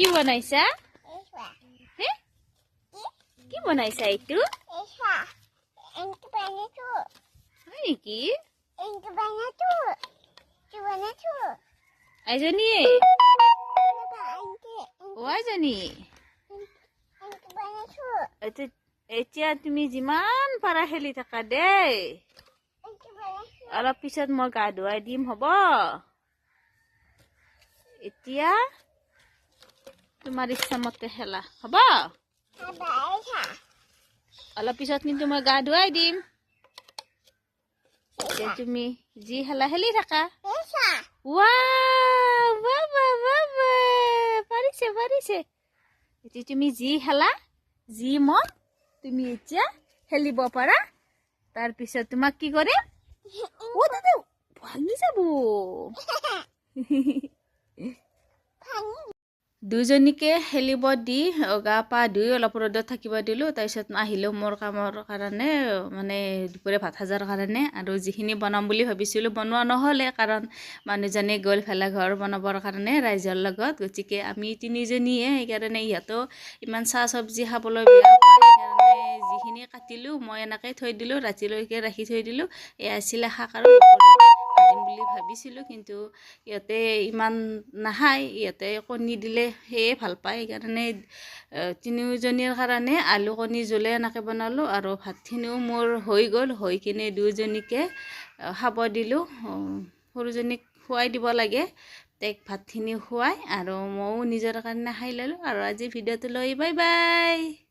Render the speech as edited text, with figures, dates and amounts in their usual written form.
কি বনাইছা হে কি বনাইছা এইটো হয় নেকি আইজনী ও আইজনী এতিয়া তুমি যিমান পাৰা খেলি থাকা দেই অলপ পিছত মই গা ধুৱাই দিম হ'ব এতিয়া তোমাৰ ইচ্ছামতে খেলা হ'ব অলপ পিছত কিন্তু মই গা ধুৱাই দিম এতিয়া তুমি যি খেলা খেলি থাকা পাৰিছে পাৰিছে এতিয়া তুমি যি খেলা যি মন তুমি এতিয়া খেলিব পাৰা তাৰপিছত তোমাক কি কৰিম ও দাদা ভাঙি যাব দুজনীকে খেলিব দি গা পা ধুই অলপ ৰ'দত থাকিব দিলোঁ তাৰপিছত আহিলোঁ মোৰ কামৰ কাৰণে মানে দুপৰীয়া ভাত সাজাৰ কাৰণে আৰু যিখিনি বনাম বুলি ভাবিছিলোঁ বনোৱা নহ'লে কাৰণ মানুহজনে গ'ল ভেলাঘৰ বনাবৰ কাৰণে ৰাইজৰ লগত গতিকে আমি তিনিজনীয়ে সেইকাৰণে ইহঁতেও ইমান চাহ চব্জি খাবলৈ বেয়া পায় সেইকাৰণে যিখিনি কাটিলোঁ মই এনেকৈ থৈ দিলোঁ ৰাতিলৈকে ৰাখি থৈ দিলোঁ এয়া আছিলে শাক আৰু ভাজিম বুলি ভাবিছিলোঁ কিন্তু ইহঁতে ইমান নাখায় ইহঁতে কণী দিলে সেয়ে ভাল পায় সেইকাৰণে তিনিওজনীৰ কাৰণে আলু কণী জোলে এনেকৈ বনালোঁ আৰু ভাতখিনিও মোৰ হৈ গ'ল হৈ কিনে দুয়োজনীকে খাব দিলোঁ সৰুজনীক খুৱাই দিব লাগে তাইক ভাতখিনি খুৱাই আৰু ময়ো নিজৰ কাৰণে খাই ল'লোঁ আৰু আজি ভিডিঅ'টো লৈ বাই বাই।